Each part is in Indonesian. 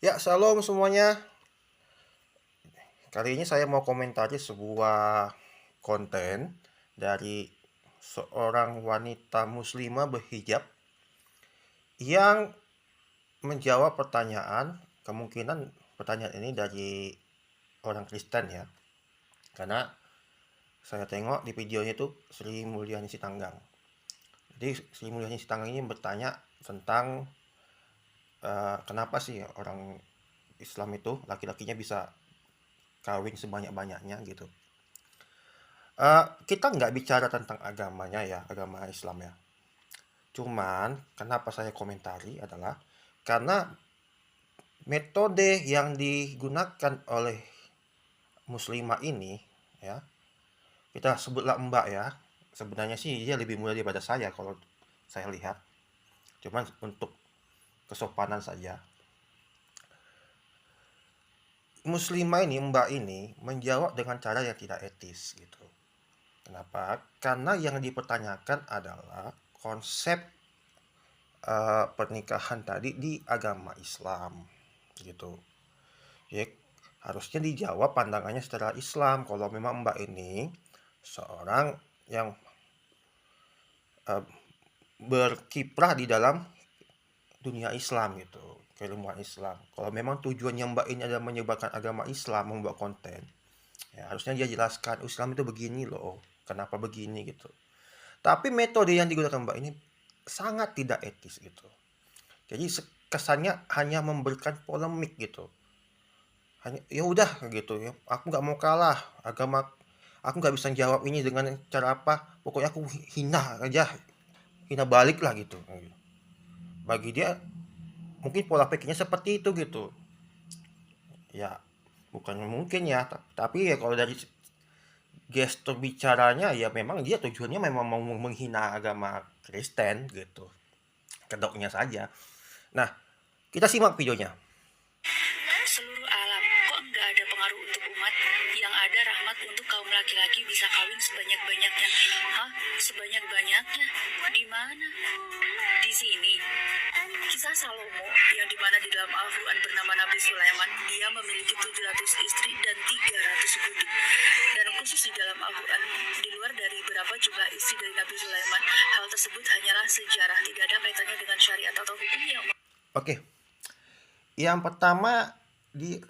Ya, shalom semuanya. Kali ini saya mau komentari sebuah konten dari seorang wanita muslimah berhijab yang menjawab pertanyaan, kemungkinan pertanyaan ini dari orang Kristen ya. Karena saya tengok di videonya itu Sri Mulyani Sitanggang. Jadi Sri Mulyani Sitanggang ini bertanya tentang kenapa sih orang Islam itu laki-lakinya bisa kawin sebanyak-banyaknya gitu. Kita nggak bicara tentang agamanya ya, agama Islam ya. Cuman, kenapa saya komentari adalah karena metode yang digunakan oleh muslimah ini, ya, kita sebutlah Mbak ya. Sebenarnya sih dia lebih muda daripada saya kalau saya lihat. Cuman untuk kesopanan saja. Muslimah ini, Mbak ini menjawab dengan cara yang tidak etis gitu. Kenapa? Karena yang dipertanyakan adalah konsep pernikahan tadi di agama Islam gitu. Ya, harusnya dijawab pandangannya secara Islam. Kalau memang Mbak ini seorang yang berkiprah di dalam dunia Islam gitu, keilmuan Islam. Kalau memang tujuannya Mbak ini adalah menyebarkan agama Islam, membuat konten, ya harusnya dia jelaskan Islam itu begini loh, kenapa begini gitu. Tapi metode yang digunakan Mbak ini sangat tidak etis gitu. Jadi kesannya hanya memberikan polemik gitu. Hanya ya udah gitu ya. Aku nggak mau kalah. Aku nggak bisa jawab ini dengan cara apa. Pokoknya aku hina aja, hina balik lah gitu. Bagi dia mungkin pola pikirnya seperti itu gitu. Ya bukan mungkin ya, tapi ya kalau dari gestur bicaranya ya memang dia tujuannya memang mau menghina agama Kristen gitu. Kedoknya saja. Nah, kita simak videonya. Seluruh alam, kok nggak ada pengaruh untuk umat? Yang ada rahmat untuk kaum laki-laki bisa kawin sebanyak-banyaknya. Hah? Sebanyak-banyaknya? Di mana? Di sini. Kisah Salomo yang dimana di dalam Al-Quran bernama Nabi Sulaiman, dia memiliki 700 istri dan 300 budak. Dan khusus di dalam Al-Quran, di luar dari berapa jumlah istri dari Nabi Sulaiman, hal tersebut hanyalah sejarah, tidak ada kaitannya dengan syariat atau hukum yang... Oke. Yang pertama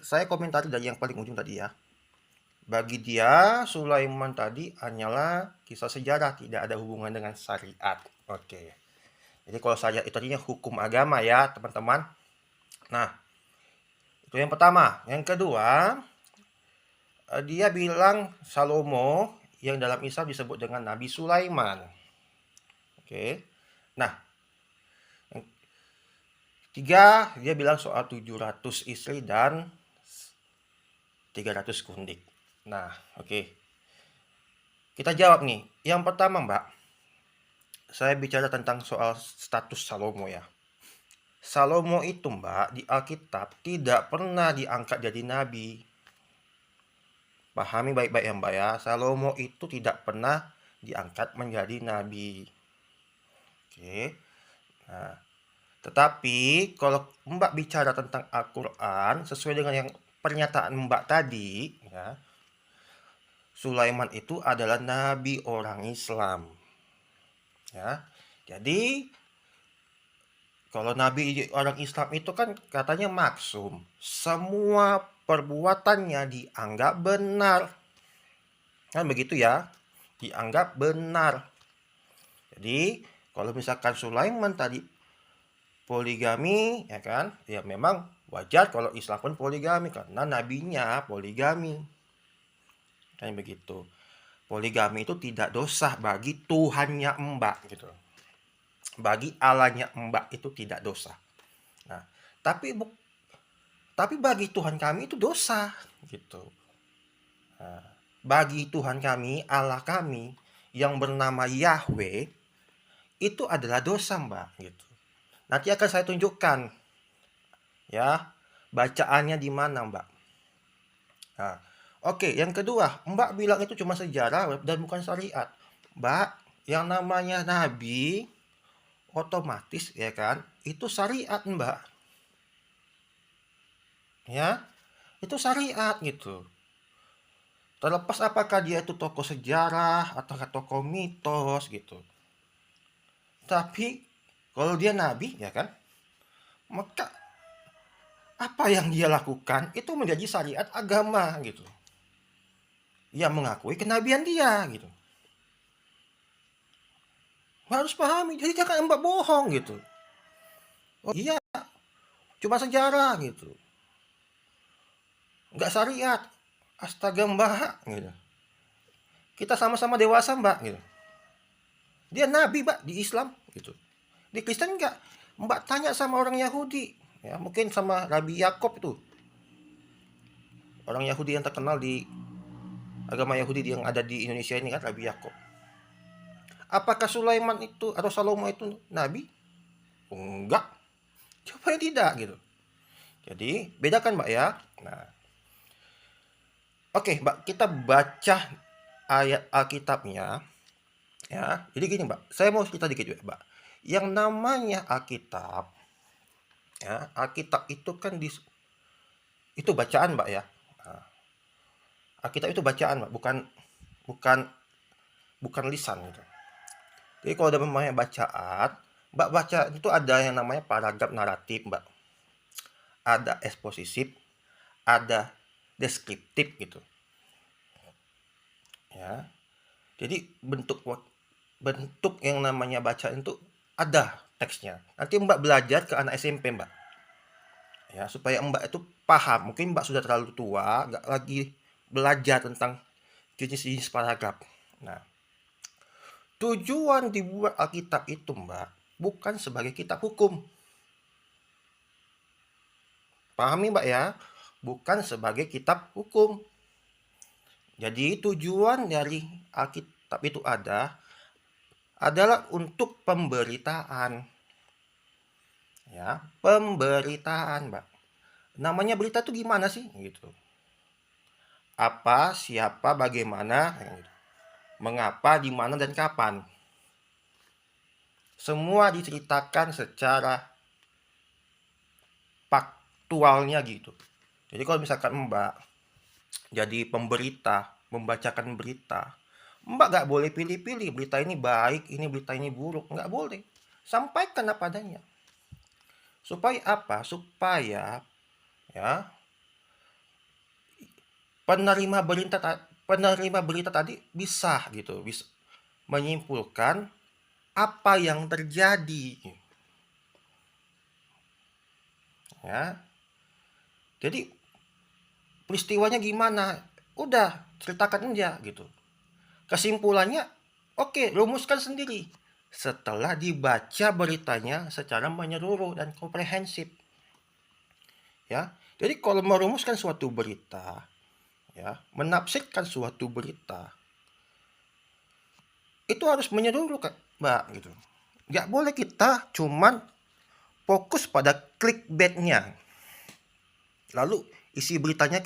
saya komentari dari yang paling ujung tadi ya. Bagi dia Sulaiman tadi hanyalah kisah sejarah, tidak ada hubungan dengan syariat. Oke. Jadi kalau syariat itu artinya hukum agama ya, teman-teman. Nah, itu yang pertama. Yang kedua, dia bilang Salomo yang dalam Islam disebut dengan Nabi Sulaiman. Oke. Nah, yang ketiga, dia bilang soal 700 istri dan 300 kundik. Nah, oke. Kita jawab nih. Yang pertama, Mbak, saya bicara tentang soal status Salomo ya. Salomo itu, Mbak, di Alkitab tidak pernah diangkat jadi nabi. Pahami baik-baik ya, Mbak ya. Salomo itu tidak pernah diangkat menjadi nabi. Oke. Nah, tetapi kalau Mbak bicara tentang Al-Quran, sesuai dengan yang pernyataan Mbak tadi, ya, Sulaiman itu adalah nabi orang Islam. Ya, jadi kalau nabi orang Islam itu kan katanya maksum. Semua perbuatannya dianggap benar. Kan begitu ya? Dianggap benar. Jadi, kalau misalkan Sulaiman tadi poligami, ya kan? Ya memang wajar kalau Islam pun poligami karena nabinya poligami. Kan begitu. Poligami itu tidak dosa bagi Tuhannya Mbak gitu. Bagi Allahnya Mbak itu tidak dosa. Nah, tapi tapi bagi Tuhan kami itu dosa gitu. Nah, bagi Tuhan kami, Allah kami yang bernama Yahweh itu adalah dosa, Mbak, gitu. Nanti akan saya tunjukkan ya bacaannya di mana, Mbak. Nah, oke, yang kedua, Mbak bilang itu cuma sejarah dan bukan syariat. Mbak, yang namanya nabi otomatis ya kan, itu syariat, Mbak. ya, itu syariat gitu. Terlepas apakah dia itu tokoh sejarah atau tokoh mitos gitu. Tapi kalau dia nabi ya kan, maka apa yang dia lakukan itu menjadi syariat agama gitu. Yang mengakui kenabian dia gitu. Harus pahami, jadi jangan mbak bohong gitu. Oh iya, cuma sejarah gitu. Nggak syariat. Astaga mbak gitu. Kita sama-sama dewasa mbak gitu. Dia nabi mbak di Islam gitu. Di Kristen enggak. Mbak tanya sama orang Yahudi. Ya, mungkin sama Rabi Yakob itu. Orang Yahudi yang terkenal di agama Yahudi yang ada di Indonesia ini kan, Rabi Yakob. Apakah Sulaiman itu atau Salomo itu nabi? Enggak. Coba tidak gitu. Jadi bedakan mbak ya. Nah, oke mbak, kita baca ayat Alkitabnya ya. Jadi gini mbak, saya mau cerita dikit juga mbak. Yang namanya Alkitab ya, Alkitab itu kan itu bacaan mbak ya. Nah, Alkitab itu bacaan mbak, bukan bukan bukan lisan gitu. Jadi kalau ada namanya bacaan, mbak baca itu ada yang namanya paragraf naratif mbak, ada eksposisif, ada deskriptif gitu ya. Jadi bentuk yang namanya bacaan itu ada teksnya. Nanti mbak belajar ke anak SMP mbak ya, supaya mbak itu paham. Mungkin mbak sudah terlalu tua, nggak lagi belajar tentang jenis-jenis paragraf. Nah, tujuan dibuat Alkitab itu mbak bukan sebagai kitab hukum. Pahami mbak ya, bukan sebagai kitab hukum. Jadi tujuan dari Alkitab itu adalah untuk pemberitaan. Ya, pemberitaan mbak. Namanya berita itu gimana sih gitu. Apa, siapa, bagaimana, gitu. Mengapa, di mana, dan kapan. Semua diceritakan secara faktualnya gitu. Jadi kalau misalkan mbak jadi pemberita, membacakan berita, mbak nggak boleh pilih-pilih berita ini baik, ini berita ini buruk, nggak boleh. Sampaikan apa adanya. Supaya apa? Supaya ya penerima berita tadi bisa gitu, bisa menyimpulkan apa yang terjadi ya. Jadi peristiwanya gimana, udah ceritakan aja gitu. Kesimpulannya oke, rumuskan sendiri setelah dibaca beritanya secara menyeluruh dan komprehensif ya. Jadi kalau merumuskan suatu berita ya, menafsirkan suatu berita itu harus menyeluruh kan mbak gitu. Nggak boleh kita cuman fokus pada clickbaitnya, lalu isi beritanya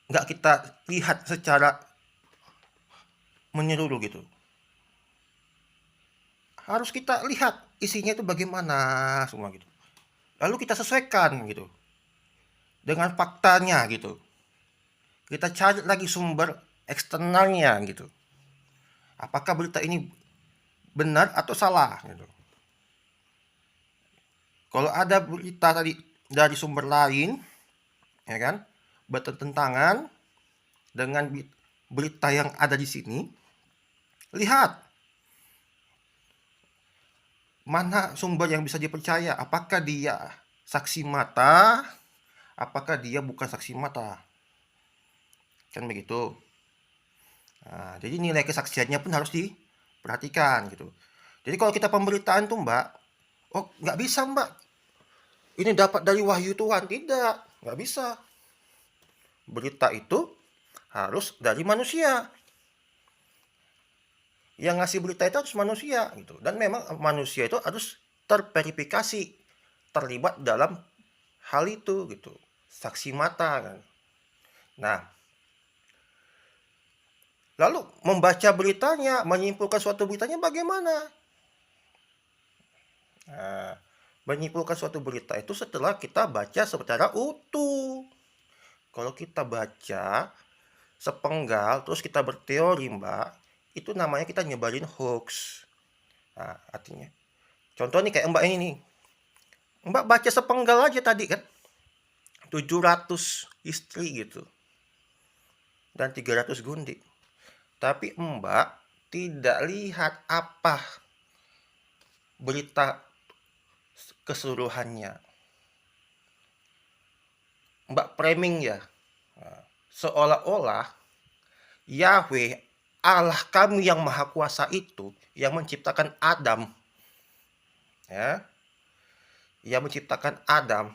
nggak kita lihat secara menyeluruh gitu. Harus kita lihat isinya itu bagaimana semua gitu, lalu kita sesuaikan gitu dengan faktanya gitu. Kita cari lagi sumber eksternalnya gitu, apakah berita ini benar atau salah gitu. Kalau ada berita tadi dari sumber lain ya kan, bertentangan dengan berita yang ada di sini, lihat mana sumber yang bisa dipercaya, apakah dia saksi mata, apakah dia bukan saksi mata, kan begitu. Nah, jadi nilai kesaksiannya pun harus diperhatikan gitu. Jadi kalau kita pemberitaan tuh mbak, oh nggak bisa mbak, ini dapat dari wahyu Tuhan, tidak, nggak bisa. Berita itu harus dari manusia. Yang ngasih berita itu harus manusia gitu, dan memang manusia itu harus terverifikasi terlibat dalam hal itu gitu, saksi mata kan. Nah, lalu membaca beritanya, menyimpulkan suatu beritanya bagaimana? Nah, menyimpulkan suatu berita itu setelah kita baca secara utuh. Kalau kita baca sepenggal terus kita berteori, Mbak, itu namanya kita nyebarin hoax. Nah, artinya contoh nih kayak Mbak ini nih. Mbak baca sepenggal aja tadi kan. 700 istri gitu. Dan 300 gundi. Tapi Mbak tidak lihat apa berita keseluruhannya. Mbak framing ya. Nah, seolah-olah Yahweh Allah kami yang maha kuasa itu yang menciptakan Adam, ya, yang menciptakan Adam.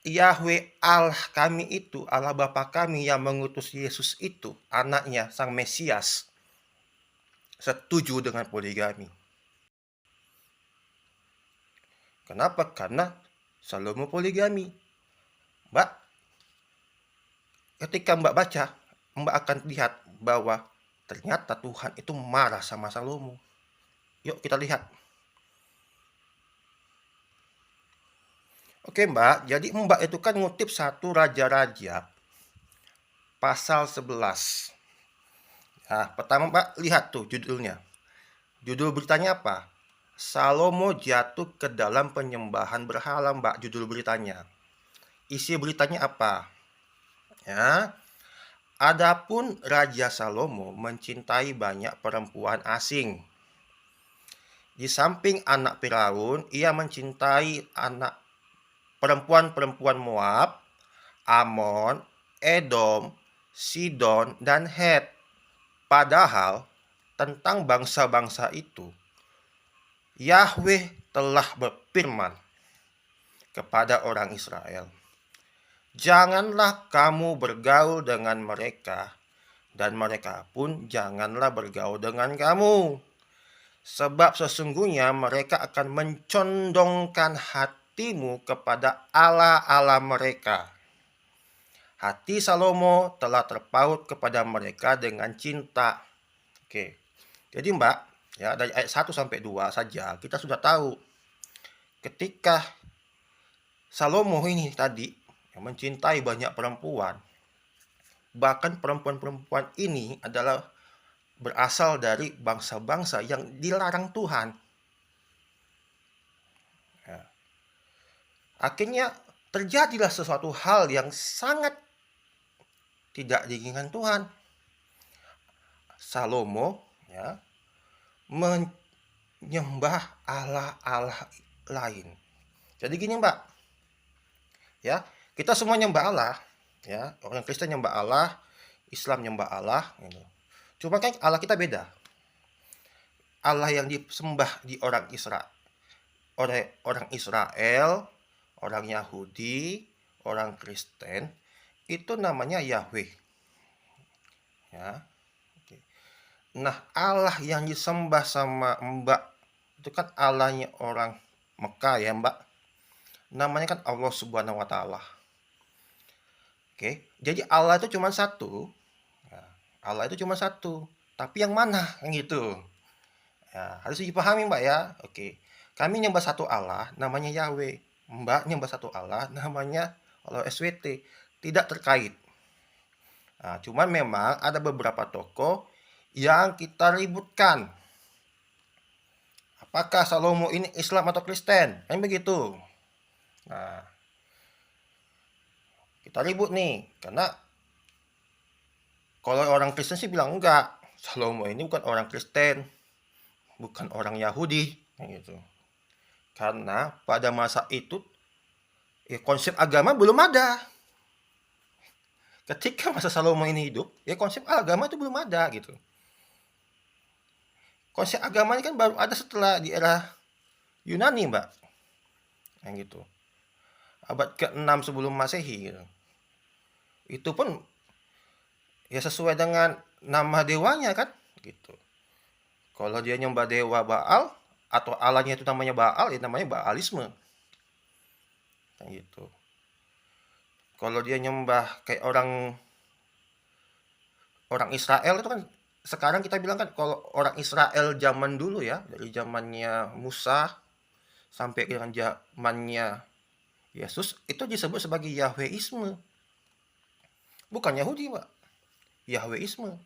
Yahweh Allah kami itu, Allah Bapa kami yang mengutus Yesus itu, anaknya Sang Mesias, setuju dengan poligami. Kenapa? Karena Salomo poligami. Mbak, ketika Mbak baca, Mbak akan lihat bahwa ternyata Tuhan itu marah sama Salomo. Yuk kita lihat. Oke Mbak, jadi Mbak itu kan ngutip 1 Raja-Raja pasal 11. Nah, pertama Mbak lihat tuh judulnya. Judul beritanya apa? Salomo jatuh ke dalam penyembahan berhala, Mbak, judul beritanya. Isi beritanya apa? Ya. Adapun Raja Salomo mencintai banyak perempuan asing. Di samping anak Firaun, ia mencintai anak perempuan-perempuan Moab, Amon, Edom, Sidon, dan Het. Padahal tentang bangsa-bangsa itu, Yahweh telah berfirman kepada orang Israel, "Janganlah kamu bergaul dengan mereka, dan mereka pun janganlah bergaul dengan kamu. Sebab sesungguhnya mereka akan mencondongkan hatimu kepada Allah-Allah mereka." Hati Salomo telah terpaut kepada mereka dengan cinta. Oke. Jadi Mbak, ya dari ayat 1 sampai 2 saja kita sudah tahu ketika Salomo ini tadi yang mencintai banyak perempuan, bahkan perempuan-perempuan ini adalah berasal dari bangsa-bangsa yang dilarang Tuhan. Ya. Akhirnya terjadilah sesuatu hal yang sangat tidak diinginkan Tuhan. Salomo ya menyembah Allah-Allah lain. Jadi gini Mbak, ya kita semua nyembah Allah, ya orang Kristen nyembah Allah, Islam nyembah Allah, gitu. Cuma kan Allah kita beda. Allah yang disembah di orang Israel, orang Yahudi, orang Kristen itu namanya Yahweh. Ya. Oke. Nah, Allah yang disembah sama Mbak itu kan Allahnya orang Mekah ya, Mbak. Namanya kan Allah Subhanahu wa taala. Oke. Jadi Allah itu cuma satu. Ya, Allah itu cuma satu. Tapi yang mana? Kan gitu. Ya, harus dipahami, Mbak ya. Oke. Kami nyembah satu Allah namanya Yahweh. Mbak nyembah satu Allah namanya Allah SWT. Tidak terkait. Nah, cuman memang ada beberapa tokoh yang kita ributkan. Apakah Salomo ini Islam atau Kristen? Kan begitu. Nah, kita ribut nih, karena kalau orang Kristen sih bilang enggak, Salomo ini bukan orang Kristen, bukan orang Yahudi, gitu. Karena pada masa itu ya konsep agama belum ada. Ketika masa Salomo ini hidup, ya konsep agama itu belum ada gitu. Konsep agama ini kan baru ada setelah di era Yunani, Mbak. Yang gitu. Abad ke-6 sebelum Masehi gitu. Itu pun ya sesuai dengan nama dewanya kan gitu. Kalau dia nyembah dewa Baal atau Allahnya itu namanya Baal, ya namanya Baalisme. Kan gitu. Kalau dia nyembah kayak orang Israel itu kan sekarang kita bilang kan kalau orang Israel zaman dulu ya, dari zamannya Musa sampai dengan zamannya Yesus itu disebut sebagai Yahweisme. Bukan Yahudi, Pak. Yahweisme.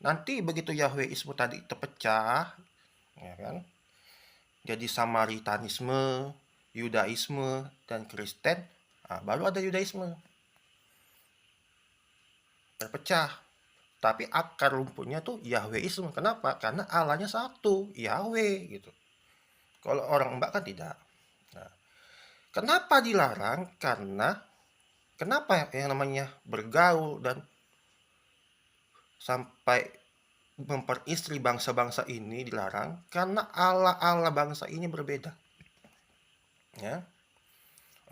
Nanti begitu Yahweisme tadi terpecah, ya kan? Jadi Samaritanisme, Yudaisme, dan Kristen, baru ada Yudaisme. Terpecah. Tapi akar rumputnya tuh Yahweisme. Kenapa? Karena Allahnya satu, Yahweh gitu. Kalau orang Mbak kan tidak. Nah, kenapa dilarang? Karena kenapa yang namanya bergaul dan sampai memperistri bangsa-bangsa ini dilarang? Karena Allah bangsa ini berbeda. Ya.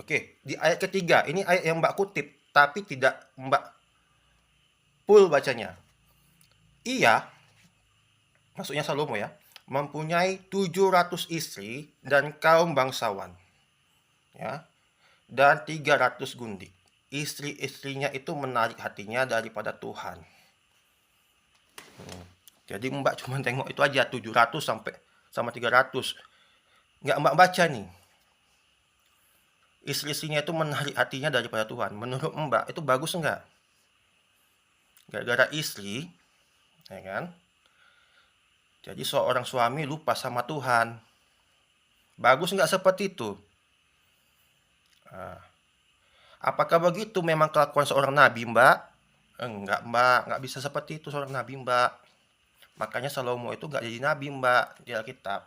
Oke, di ayat ketiga, ini ayat yang Mbak kutip, tapi tidak Mbak full bacanya. Ia, maksudnya Salomo ya, mempunyai 700 istri dan kaum bangsawan. Ya. Dan 300 gundik. Istri-istrinya itu menarik hatinya daripada Tuhan. Jadi Mbak cuma tengok itu aja 700 sampai sama 300. Nggak Mbak baca nih. Istri-istrinya itu menarik hatinya daripada Tuhan. Menurut Mbak itu bagus enggak? Gara-gara istri, ya kan? Jadi seorang suami lupa sama Tuhan. Bagus enggak seperti itu? Nah, apakah begitu memang kelakuan seorang nabi, Mbak? Enggak, Mbak. Enggak bisa seperti itu seorang nabi, Mbak. Makanya Salomo itu enggak jadi nabi, Mbak, di Alkitab.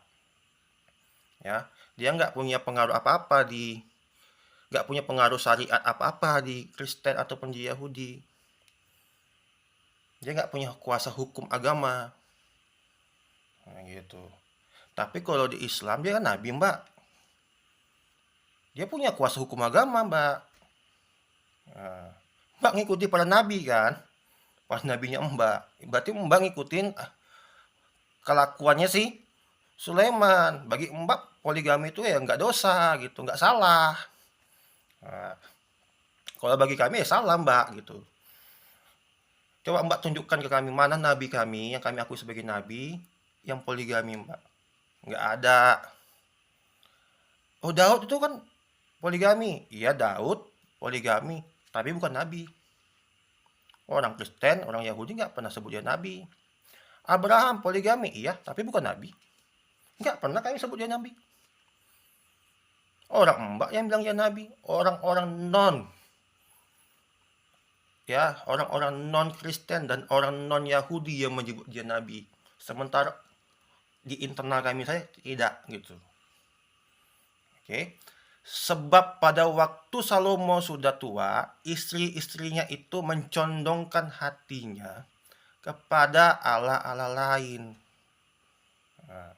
Ya, dia enggak punya pengaruh apa-apa nggak punya pengaruh syariat apa-apa di Kristen ataupun di Yahudi. Dia nggak punya kuasa hukum agama. Nah, gitu. Tapi kalau di Islam dia kan nabi, Mbak. Dia punya kuasa hukum agama, Mbak. Nah, Mbak ngikuti para nabi kan? Para nabinya Mbak. Berarti Mbak ngikutin kelakuannya sih Sulaiman. Bagi Mbak poligami itu ya nggak dosa gitu, nggak salah. Nah, kalau bagi kami ya salah, Mbak, gitu. Coba Mbak tunjukkan ke kami mana nabi kami yang kami akui sebagai nabi yang poligami, Mbak. Nggak ada. Oh, Daud itu kan poligami. Iya, Daud poligami, tapi bukan nabi. Orang Kristen, orang Yahudi nggak pernah sebut dia nabi. Abraham poligami, iya, tapi bukan nabi. Nggak pernah kami sebut dia nabi. Orang Mbak yang bilang dia nabi, orang-orang orang-orang non-Kristen dan orang non-Yahudi yang menyebut dia nabi. Sementara di internal kami saya tidak gitu. Oke. Sebab pada waktu Salomo sudah tua, istri-istrinya itu mencondongkan hatinya kepada Allah-Allah lain. Nah,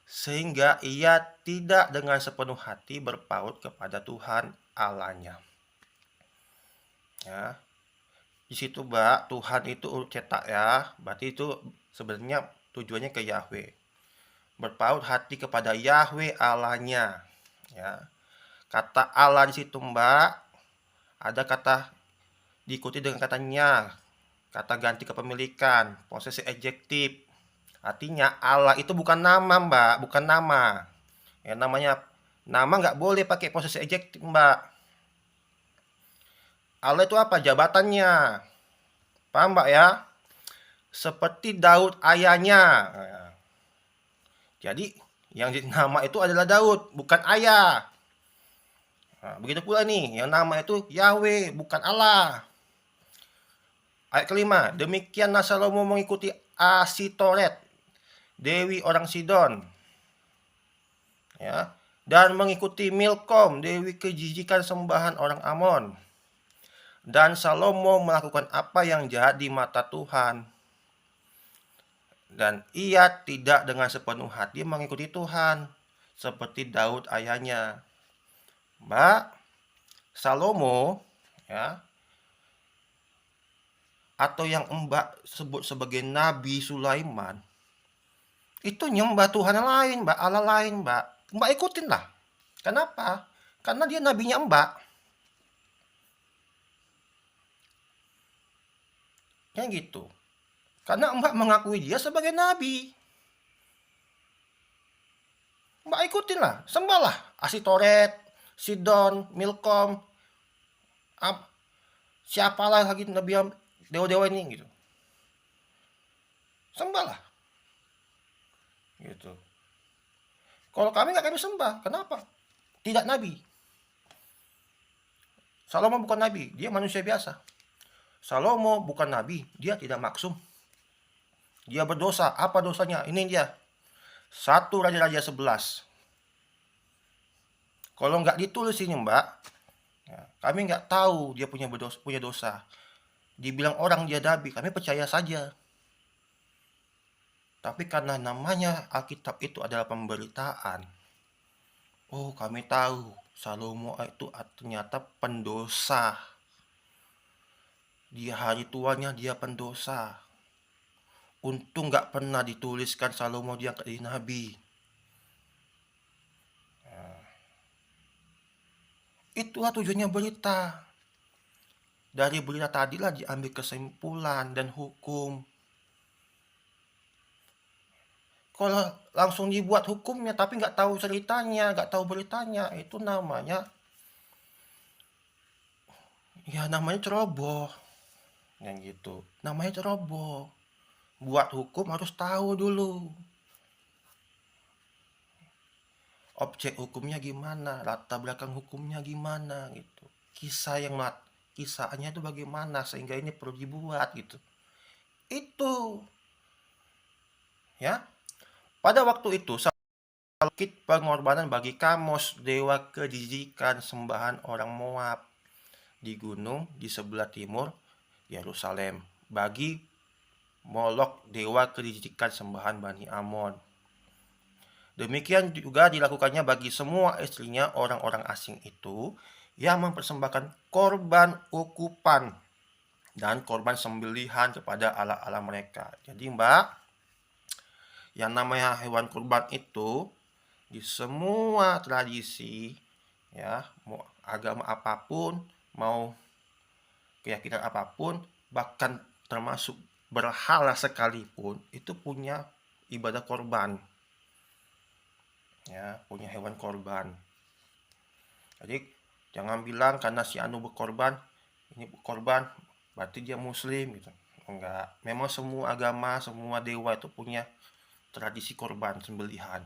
sehingga ia tidak dengan sepenuh hati berpaut kepada Tuhan Allahnya. Ya, di situ Mbak, Tuhan itu cetak ya, berarti itu sebenarnya tujuannya ke Yahweh. Berpaut hati kepada Yahweh Allahnya. Ya, kata Allah di situ Mbak, ada kata diikuti dengan katanya, kata ganti kepemilikan, posisi adjektif. Artinya Allah itu bukan nama, Mbak, bukan nama. Ya, namanya nama nggak boleh pakai posisi adjektif, Mbak. Allah itu apa? Jabatannya. Paham, Mbak ya? Seperti Daud ayahnya. Nah, jadi yang nama itu adalah Daud, bukan ayah. Nah, begitu pula nih, yang nama itu Yahweh, bukan Allah. Ayat kelima, demikianlah Salomo mengikuti Asitoret, dewi orang Sidon, ya, dan mengikuti Milkom, dewi kejijikan sembahan orang Amon. Dan Salomo melakukan apa yang jahat di mata Tuhan. Dan ia tidak dengan sepenuh hati mengikuti Tuhan, seperti Daud ayahnya. Mbak, Salomo, ya, atau yang Mbak sebut sebagai Nabi Sulaiman, itu nyembah Tuhan lain, Mbak, Allah lain, Mbak. Mbak ikutin lah. Kenapa? Karena dia nabinya Mbak. Kayak gitu. Karena Mbak mengakui dia sebagai nabi. Mbak ikutin lah, sembahlah Asitoret, Sidon, Milkom, siapalah lagi nabi dewa-dewa ini gitu. Sembahlah gitu. Kalau kami nggak kami sembah, kenapa? Tidak nabi. Salomo bukan nabi, dia manusia biasa. Salomo bukan nabi, dia tidak maksum. Dia berdosa. Apa dosanya? Ini dia. 1 Raja-Raja 11. Kalau nggak ditulis ini Mbak, ya, kami nggak tahu dia punya dosa. Dibilang orang dia nabi, kami percaya saja. Tapi karena namanya Alkitab itu adalah pemberitaan, oh kami tahu Salomo itu ternyata pendosa. Di hari tuanya dia pendosa. Untung nggak pernah dituliskan Salomo dia jadi nabi. Itulah tujuannya berita. Dari berita tadilah diambil kesimpulan dan hukum. Kalau langsung dibuat hukumnya tapi nggak tahu ceritanya, nggak tahu beritanya, itu namanya ceroboh. Yang gitu. Namanya ceroboh. Buat hukum harus tahu dulu. Objek hukumnya gimana, latar belakang hukumnya gimana gitu. Kisahnya itu bagaimana sehingga ini perlu dibuat gitu. Itu. Ya. Pada waktu itu salkit pengorbanan bagi Kamos, dewa kejijikan sembahan orang Moab di gunung di sebelah timur Yerusalem, bagi Molok, dewa kejijikan sembahan Bani Amon. Demikian juga dilakukannya bagi semua istrinya orang-orang asing itu yang mempersembahkan korban ukupan dan korban sembelihan kepada Allah-Allah mereka. Jadi Mbak, yang namanya hewan kurban itu di semua tradisi, ya, mau agama apapun, mau keyakinan apapun, bahkan termasuk berhala sekalipun, itu punya ibadah korban. Ya, punya hewan korban. Jadi jangan bilang karena si anu berkorban, ini berkorban berarti dia muslim gitu. Enggak. Memang semua agama, semua dewa itu punya tradisi korban sembelihan.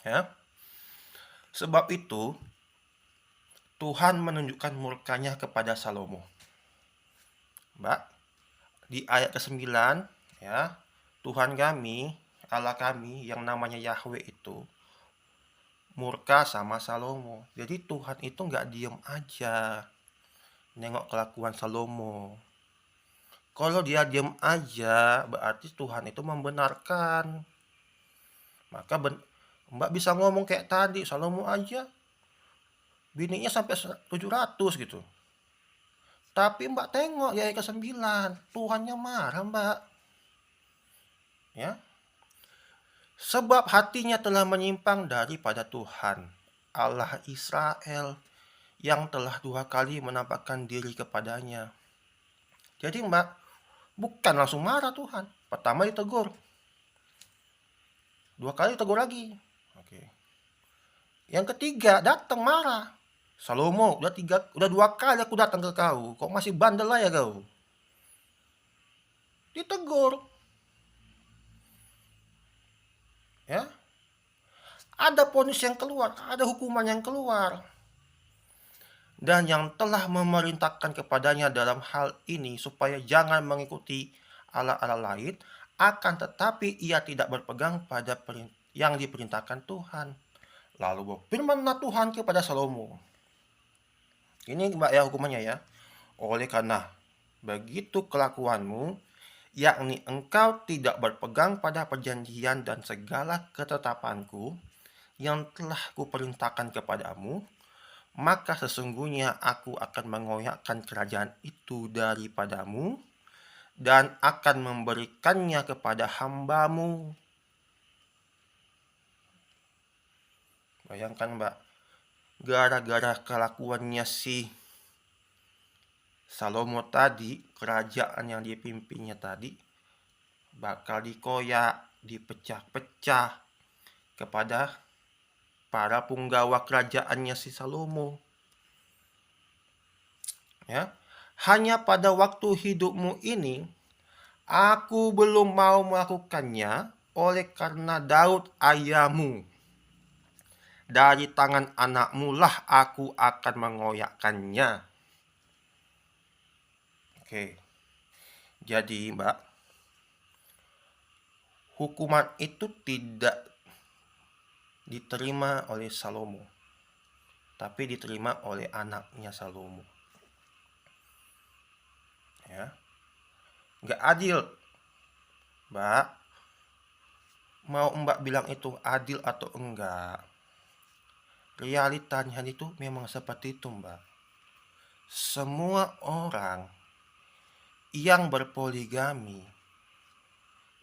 Ya. Sebab itu Tuhan menunjukkan murkanya kepada Salomo. Mbak, di ayat ke-9 ya, Tuhan kami, Allah kami yang namanya Yahweh itu murka sama Salomo. Jadi Tuhan itu nggak diem aja nengok kelakuan Salomo. Kalau dia diem aja, berarti Tuhan itu membenarkan. Maka Mbak bisa ngomong kayak tadi, Salomo aja bininya sampai 700 gitu. Tapi Mbak tengok ya ayat ke-9, Tuhannya marah Mbak. Ya. Sebab hatinya telah menyimpang daripada Tuhan, Allah Israel, yang telah 2 kali menampakkan diri kepadanya. Jadi Mbak, bukan langsung marah Tuhan. Pertama ditegur. 2 kali ditegur lagi. Oke. Yang ketiga datang marah. Salomo, udah 2 kali aku datang ke kau. Kok masih bandel ya kau? Ditegur. Ya. Ada vonis yang keluar, ada hukuman yang keluar. Dan yang telah memerintahkan kepadanya dalam hal ini supaya jangan mengikuti Allah-Allah lain, akan tetapi ia tidak berpegang pada yang diperintahkan Tuhan. Lalu berfirmanlah Tuhan kepada Salomo. Ini Mbak ya hukumannya ya. Oleh karena begitu kelakuanmu, yakni engkau tidak berpegang pada perjanjian dan segala ketetapanku yang telah kuperintahkan kepadamu, maka sesungguhnya aku akan mengoyakkan kerajaan itu daripadamu dan akan memberikannya kepada hambamu. Bayangkan Mbak, gara-gara kelakuannya si Salomo tadi, kerajaan yang dipimpinnya tadi bakal dikoyak, dipecah-pecah kepada para punggawa kerajaannya si Salomo. Ya, hanya pada waktu hidupmu ini aku belum mau melakukannya, oleh karena Daud ayahmu. Dari tangan anakmu lah aku akan mengoyakkannya. Oke. Jadi, Mbak, hukuman itu tidak diterima oleh Salomo, tapi diterima oleh anaknya Salomo. Ya. Nggak adil, Mbak. Mau Mbak bilang itu adil atau enggak, realitanya itu memang seperti itu, Mbak. Semua orang yang berpoligami,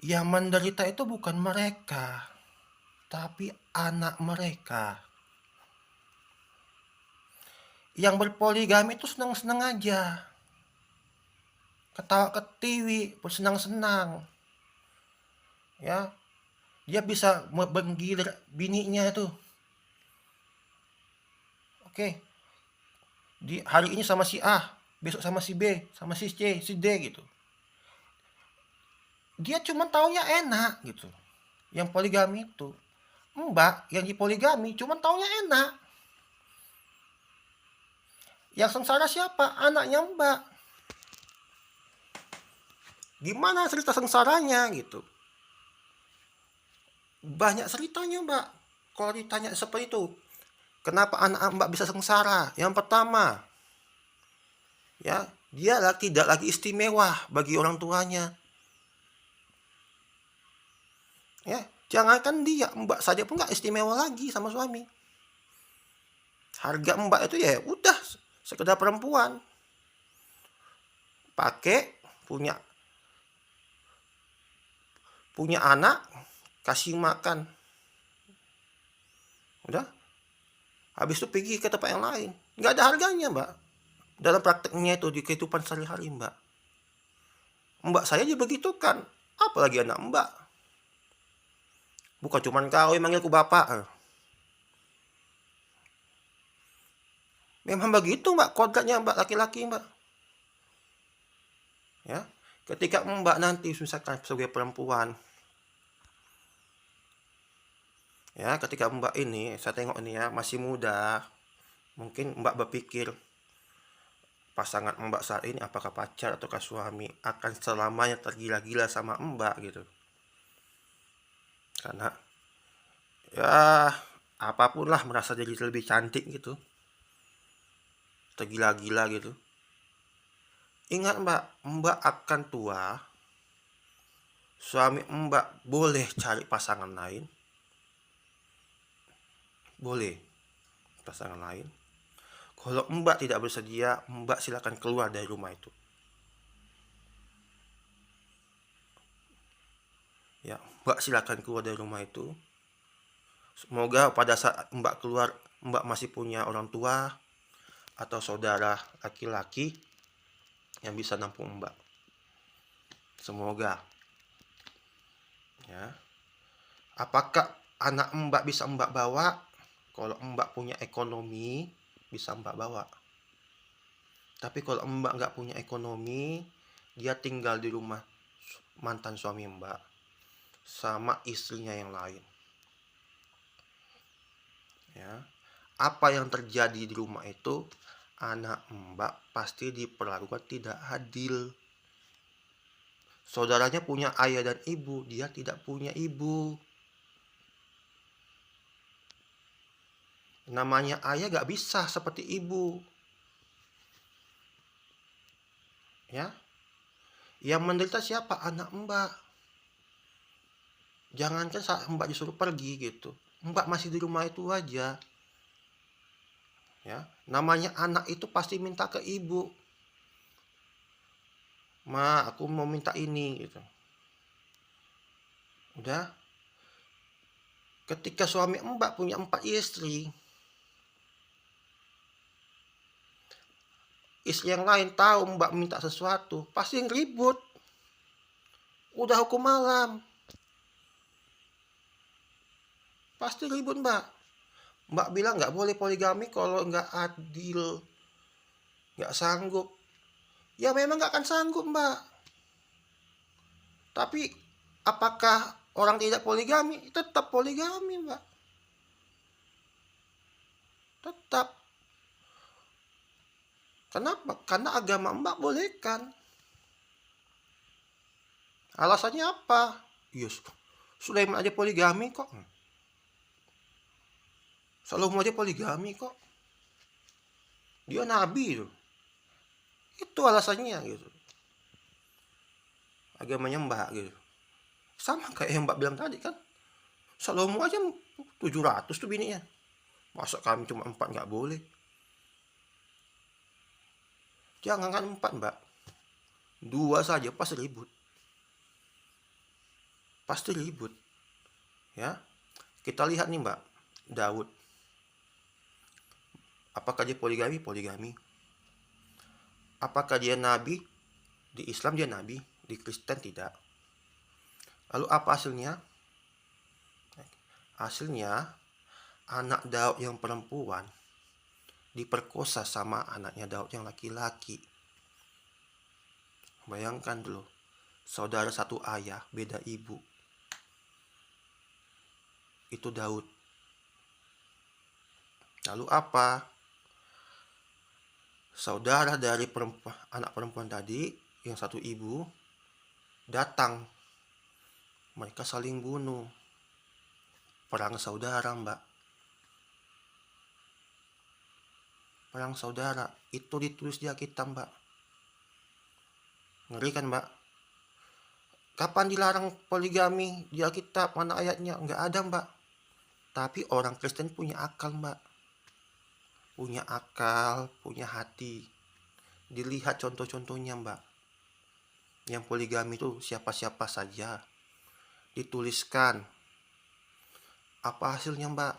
yang menderita itu bukan mereka, tapi anak mereka. Yang berpoligami itu senang-senang aja, ketawa ketiwi, bersenang-senang. Ya, dia bisa menggilir bininya itu. Oke, di hari ini sama si A, besok sama si B, sama si C, si D gitu. Dia cuma taunya enak gitu. Yang poligami itu. Mbak yang di poligami cuma taunya enak. Yang sengsara siapa? Anaknya Mbak. Gimana cerita sengsaranya gitu? Banyak ceritanya, Mbak. Kalau ditanya seperti itu, kenapa anak Mbak bisa sengsara? Yang pertama, ya, dia tidak lagi istimewa bagi orang tuanya. Ya, jangankan dia, Mbak saja pun nggak istimewa lagi sama suami. Harga Mbak itu ya udah sekedar perempuan. Pakai punya anak, kasih makan. Udah. Habis itu pergi ke tempat yang lain. Nggak ada harganya, Mbak. Dalam prakteknya itu di kehidupan sehari-hari, Mbak. Mbak saya juga begitu kan. Apalagi anak Mbak. Bukan cuma kau yang manggilku bapak. Memang begitu, Mbak, kodratnya Mbak laki-laki, Mbak. Ya, ketika Mbak nanti misalkan sebagai perempuan, ya, ketika Mbak ini, saya tengok ini ya, masih muda, mungkin Mbak berpikir pasangan Mbak saat ini apakah pacar ataukah suami akan selamanya tergila-gila sama Mbak gitu. Karena ya apapun lah merasa jadi lebih cantik gitu, tergila-gila gitu. Ingat Mbak akan tua, suami Mbak boleh cari pasangan lain, boleh pasangan lain. Kalau Mbak tidak bersedia, Mbak silakan keluar dari rumah itu. Ya, Mbak silakan keluar dari rumah itu. Semoga pada saat Mbak keluar, Mbak masih punya orang tua atau saudara laki-laki yang bisa nampung Mbak. Semoga. Ya. Apakah anak Mbak bisa Mbak bawa? Kalau Mbak punya ekonomi, bisa Mbak bawa. Tapi kalau Mbak nggak punya ekonomi, dia tinggal di rumah mantan suami Mbak sama istrinya yang lain. Ya. Apa yang terjadi di rumah itu, anak Mbak pasti diperlakukan tidak adil. Saudaranya punya ayah dan ibu, dia tidak punya ibu. Namanya ayah gak bisa seperti ibu. Ya, yang menderita siapa? Anak Mbak. Jangankan saat Mbak disuruh pergi gitu, Mbak masih di rumah itu aja. Ya, namanya anak itu pasti minta ke ibu. Ma, aku mau minta ini gitu. Udah. Ketika suami Mbak punya 4 istri, istri yang lain tahu Mbak minta sesuatu, pasti ribut. Udah hukum malam. Pasti ribut, Mbak. Mbak bilang nggak boleh poligami kalau nggak adil, nggak sanggup. Ya memang nggak akan sanggup, Mbak. Tapi apakah orang tidak poligami? Tetap poligami, Mbak. Tetap. Kenapa? Karena agama Mbak bolehkan. Alasannya apa? Yes, Sulaiman aja poligami kok. Salomo aja poligami kok. Dia nabi itu. Itu alasannya gitu. Agamanya Mbak gitu. Sama kayak yang Mbak bilang tadi kan. Salomo aja 700 tuh bininya. Masa kami cuma 4 nggak boleh? Jangan kan 4, Mbak. 2 saja pasti ribut. Pasti ribut. Ya. Kita lihat nih, Mbak. Daud. Apakah dia poligami? Poligami. Apakah dia nabi? Di Islam dia nabi, di Kristen tidak. Lalu apa hasilnya? Hasilnya anak Daud yang perempuan diperkosa sama anaknya Daud yang laki-laki. Bayangkan dulu, saudara satu ayah, beda ibu. Itu Daud. Lalu apa? Saudara dari anak perempuan tadi, yang satu ibu, datang. Mereka saling bunuh. Perang saudara, Mbak. Perang saudara. Itu ditulis di Alkitab, Mbak. Ngeri kan, Mbak? Kapan dilarang poligami di Alkitab? Mana ayatnya? Nggak ada, Mbak. Tapi orang Kristen punya akal, Mbak. Punya akal, punya hati. Dilihat contoh-contohnya, Mbak. Yang poligami itu siapa-siapa saja. Dituliskan. Apa hasilnya, Mbak?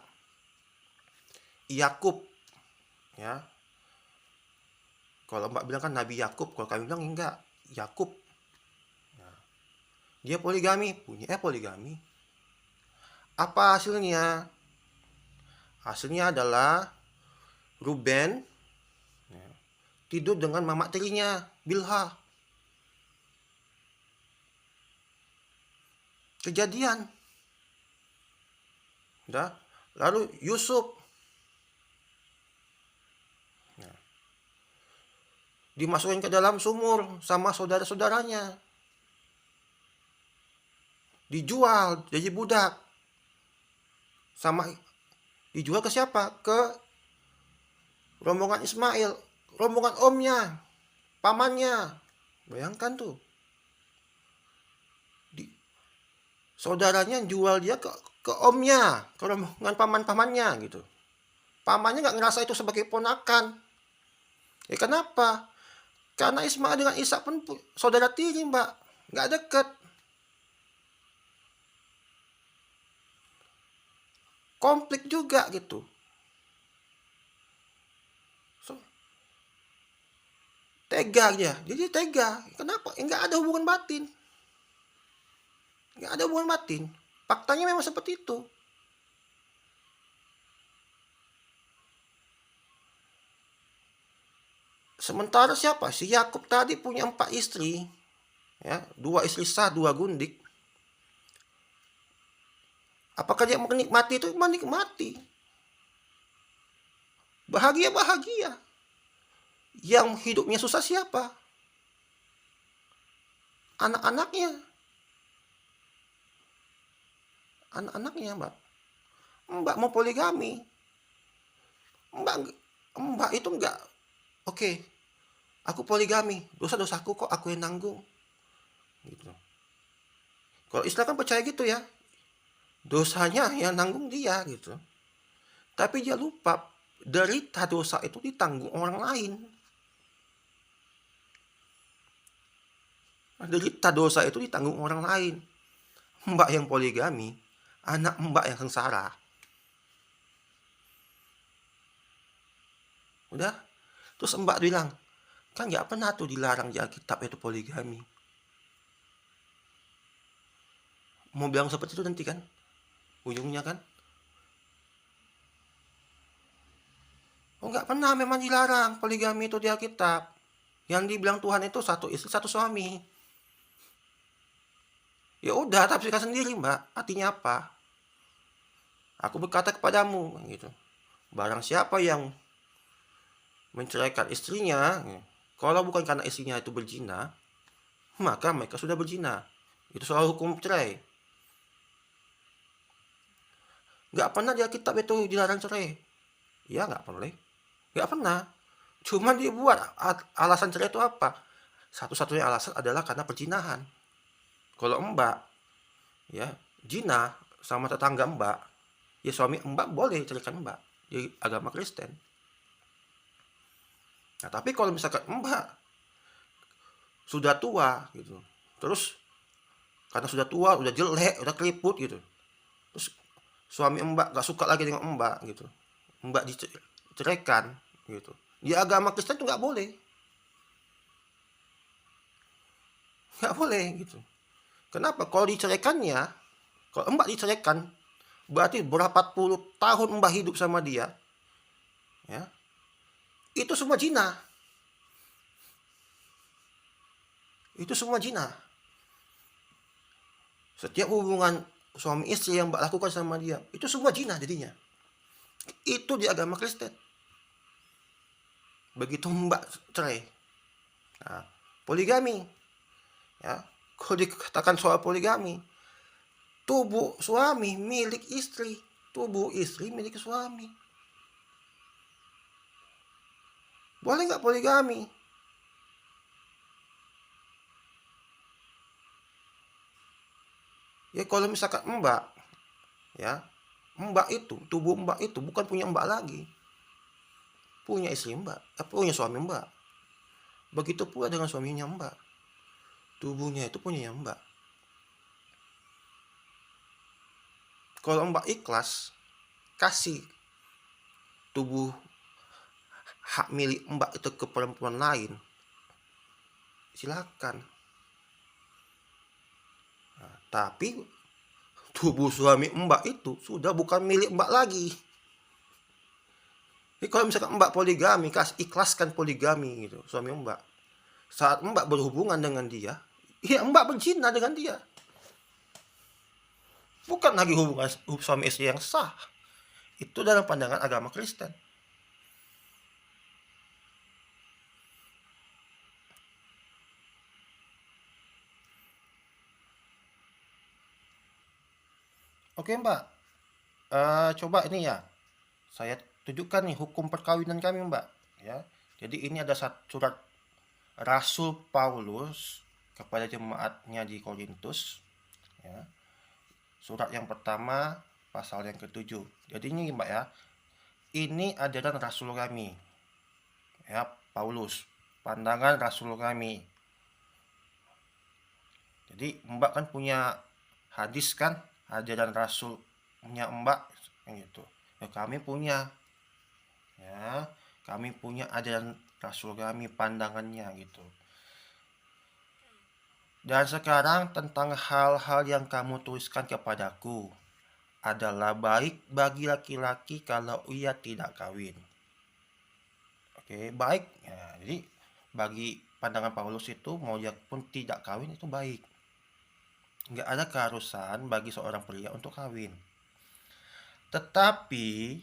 Yakub. Ya. Kalau Mbak bilang kan Nabi Yakub, kalau kami bilang enggak, Yakub. Nah, dia poligami, punya poligami. Apa hasilnya? Hasilnya adalah Ruben tidur dengan mama tirinya, Bilha. Kejadian. Udah. Lalu Yusuf dimasukin ke dalam sumur sama saudara-saudaranya. Dijual jadi budak. Sama dijual ke siapa? Ke rombongan Ismail, rombongan omnya, pamannya. Bayangkan tuh. Saudaranya jual dia ke omnya, ke rombongan paman-pamannya gitu. Pamannya nggak ngerasa itu sebagai ponakan. Ya kenapa? Karena Ismail dengan Ishak pun saudara tiri, Mbak. Nggak deket. Konflik juga gitu. Tega dia. Jadi tega. Kenapa? Nggak ada hubungan batin. Nggak ada hubungan batin. Faktanya memang seperti itu. Sementara siapa? Si Yakub tadi punya 4 istri. Ya, 2 istri sah, 2 gundik. Apakah dia menikmati itu? Menikmati. Bahagia-bahagia. Yang hidupnya susah siapa? Anak-anaknya. Anak-anaknya, Mbak. Mbak mau poligami. Mbak itu enggak. Oke, aku poligami. Dosa-dosaku kok aku yang nanggung. Gitu. Kalau Islam kan percaya gitu ya. Dosanya yang nanggung dia gitu. Tapi dia lupa derita dosa itu ditanggung orang lain. Derita dosa itu ditanggung orang lain. Mbak yang poligami, anak Mbak yang sengsara. Udah? Terus Mbak bilang, kan nggak pernah tuh dilarang di Alkitab itu poligami. Mau bilang seperti itu nanti kan? Ujungnya kan? Oh, nggak pernah memang dilarang poligami itu di Alkitab. Yang dibilang Tuhan itu satu istri, satu suami. Ya udah, tafsirkan sendiri, Mbak. Artinya apa? Aku berkata kepadamu, gitu. Barang siapa yang menceraikan istrinya, kalau bukan karena istrinya itu berzina, maka mereka sudah berzina. Itu soal hukum cerai. Nggak pernah di Alkitab itu dilarang cerai. Ya nggak boleh. Nggak pernah. Cuma dia buat alasan cerai itu apa? Satu-satunya alasan adalah karena perzinahan. Kalau Mbak, ya, zina sama tetangga Mbak, ya suami Mbak boleh ceraikan Mbak di agama Kristen. Nah, tapi kalau misalkan Mbak sudah tua gitu, terus karena sudah tua, udah jelek, udah keriput gitu, terus suami Mbak gak suka lagi dengan Mbak gitu, Mbak diceraikan gitu, di agama Kristen tuh nggak boleh gitu. Kenapa? Kalau diceraikannya, kalau Mbak diceraikan, berarti berapa puluh tahun Mbak hidup sama dia, ya, itu semua zina. Itu semua zina. Setiap hubungan suami istri yang Mbak lakukan sama dia, itu semua zina jadinya. Itu di agama Kristen. Begitu Mbak cerai. Nah, poligami. Ya, kalau dikatakan soal poligami, tubuh suami milik istri, tubuh istri milik suami. Boleh nggak poligami? Ya kalau misalkan Mbak, ya, Mbak itu, tubuh Mbak itu bukan punya Mbak lagi. Punya istri Mbak, punya suami Mbak. Begitu pula dengan suaminya Mbak. Tubuhnya itu punya Mbak. Kalau Mbak ikhlas, kasih tubuh hak milik Mbak itu ke perempuan lain, silakan. Nah, tapi tubuh suami Mbak itu sudah bukan milik Mbak lagi. Jadi kalau misalkan Mbak poligami, ikhlaskan poligami gitu, suami Mbak. Saat Mbak berhubungan dengan dia, ya Mbak berzina dengan dia. Bukan lagi hubungan suami istri yang sah. Itu dalam pandangan agama Kristen. Oke Mbak, coba ini ya, saya tunjukkan nih hukum perkawinan kami Mbak. Ya, jadi ini ada surat Rasul Paulus kepada jemaatnya di Korintus. Ya, surat yang pertama pasal yang ke-7. Jadi ini Mbak ya, ini adalah Rasul kami. Ya, Paulus, pandangan Rasul kami. Jadi Mbak kan punya hadis kan, ajaran Rasul punya Mbak gitu. Ya kami punya, ya kami punya ajaran Rasul kami, pandangannya gitu. Dan sekarang tentang hal-hal yang kamu tuliskan kepadaku adalah baik bagi laki-laki kalau ia tidak kawin. Oke, baik. Ya, jadi bagi pandangan Paulus itu mau dia pun tidak kawin itu baik. Nggak ada keharusan bagi seorang pria untuk kawin. Tetapi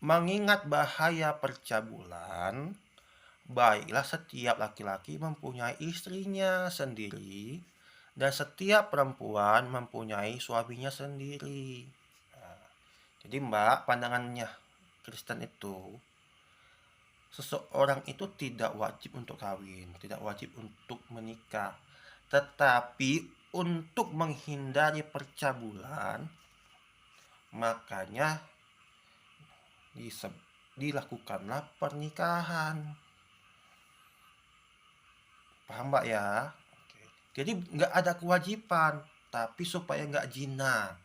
mengingat bahaya percabulan, baiklah setiap laki-laki mempunyai istrinya sendiri dan setiap perempuan mempunyai suaminya sendiri. Nah, jadi Mbak, pandangannya Kristen itu, seseorang itu tidak wajib untuk kawin, tidak wajib untuk menikah. Tetapi untuk menghindari percabulan, makanya dilakukanlah pernikahan. Paham Mbak ya? Jadi nggak ada kewajiban, tapi supaya nggak zina,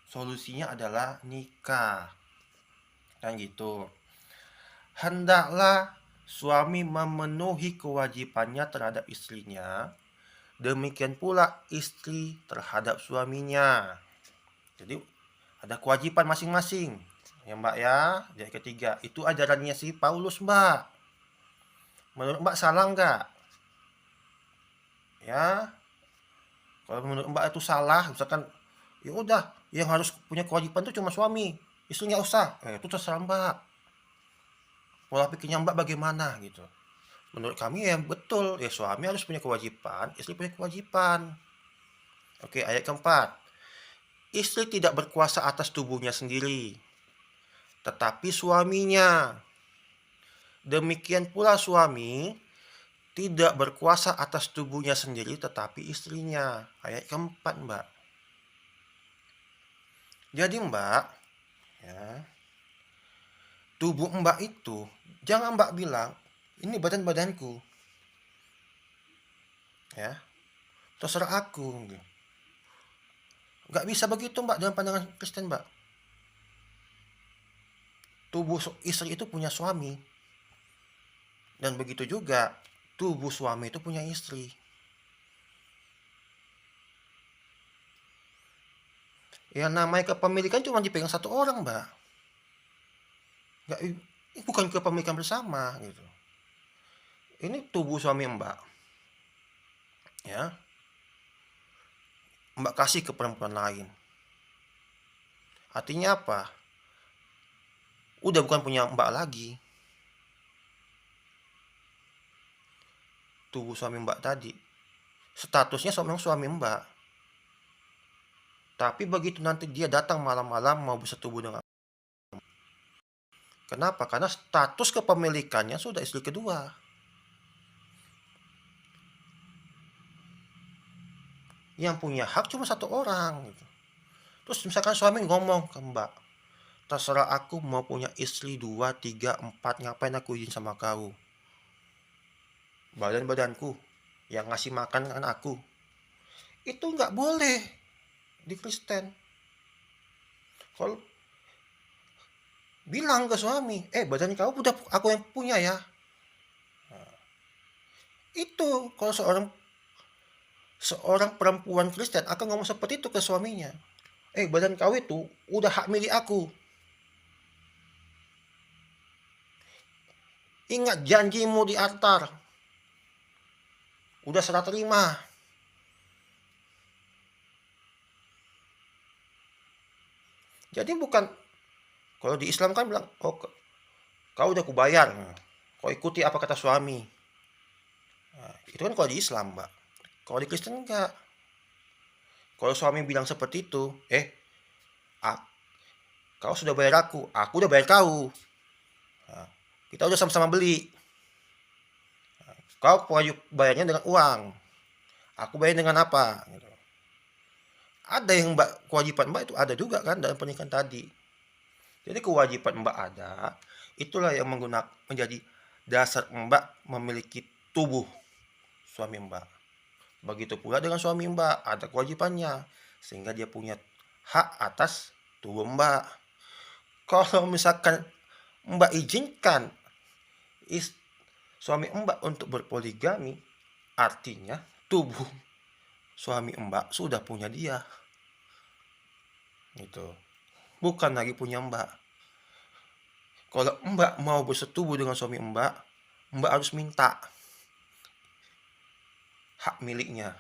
solusinya adalah nikah. Kan gitu. Hendaklah suami memenuhi kewajibannya terhadap istrinya, demikian pula istri terhadap suaminya. Jadi ada kewajiban masing-masing. Ya Mbak ya, yang ketiga, itu ajarannya si Paulus Mbak. Menurut Mbak salah nggak? Ya, kalau menurut Mbak itu salah, misalkan ya udah yang harus punya kewajiban itu cuma suami, istri nggak usah. Itu terserah Mbak. Pola pikirnya Mbak bagaimana gitu. Menurut kami ya betul, ya suami harus punya kewajiban, istri punya kewajiban. Oke, ayat keempat. Istri tidak berkuasa atas tubuhnya sendiri, tetapi suaminya. Demikian pula suami tidak berkuasa atas tubuhnya sendiri, tetapi istrinya. Ayat keempat, Mbak. Jadi Mbak, ya, tubuh Mbak itu, jangan Mbak bilang, ini badan-badanku. Ya, terserah aku. Nggak bisa begitu Mbak dalam pandangan Kristen Mbak. Tubuh istri itu punya suami. Dan begitu juga tubuh suami itu punya istri. Ya namanya kepemilikan cuma dipegang satu orang Mbak. Nggak, ini bukan kepemilikan bersama gitu. Ini tubuh suami Mbak. Ya, Mbak kasih ke perempuan lain. Artinya apa? Udah bukan punya Mbak lagi. Tubuh suami Mbak tadi. Statusnya suami Mbak. Tapi begitu nanti dia datang malam-malam mau bersetubuh dengan. Kenapa? Karena status kepemilikannya sudah istri kedua. Yang punya hak cuma satu orang. Gitu. Terus misalkan suami ngomong ke Mbak, terserah aku mau punya istri 2, 3, 4, ngapain aku izin sama kau? Badan-badanku yang ngasih makan kan aku. Itu nggak boleh di Kristen. Kalau bilang ke suami, badan kau udah aku yang punya ya. Nah, itu kalau seorang perempuan Kristen akan ngomong seperti itu ke suaminya. Badan kau itu udah hak milik aku. Ingat janjimu di altar. Udah serah terima. Jadi bukan, kalau di Islam kan bilang, kau udah kubayar. Kau ikuti apa kata suami. Nah, itu kan kalau di Islam, Mbak. Kalau di Kristen enggak. Kalau suami bilang seperti itu, ah, kau sudah bayar aku udah bayar kau. Nah, kita udah sama-sama beli. Nah, kau bayarnya dengan uang. Aku bayar dengan apa? Gitu. Ada yang kewajiban Mbak itu ada juga kan dalam pernikahan tadi. Jadi kewajiban Mbak ada, itulah yang menjadi dasar Mbak memiliki tubuh suami Mbak. Begitu pula dengan suami Mbak, ada kewajibannya, sehingga dia punya hak atas tubuh Mbak. Kalau misalkan Mbak izinkan suami Mbak untuk berpoligami, artinya tubuh suami Mbak sudah punya dia. Gitu. Bukan lagi punya Mbak. Kalau Mbak mau bersetubuh dengan suami Mbak, Mbak harus minta hak miliknya.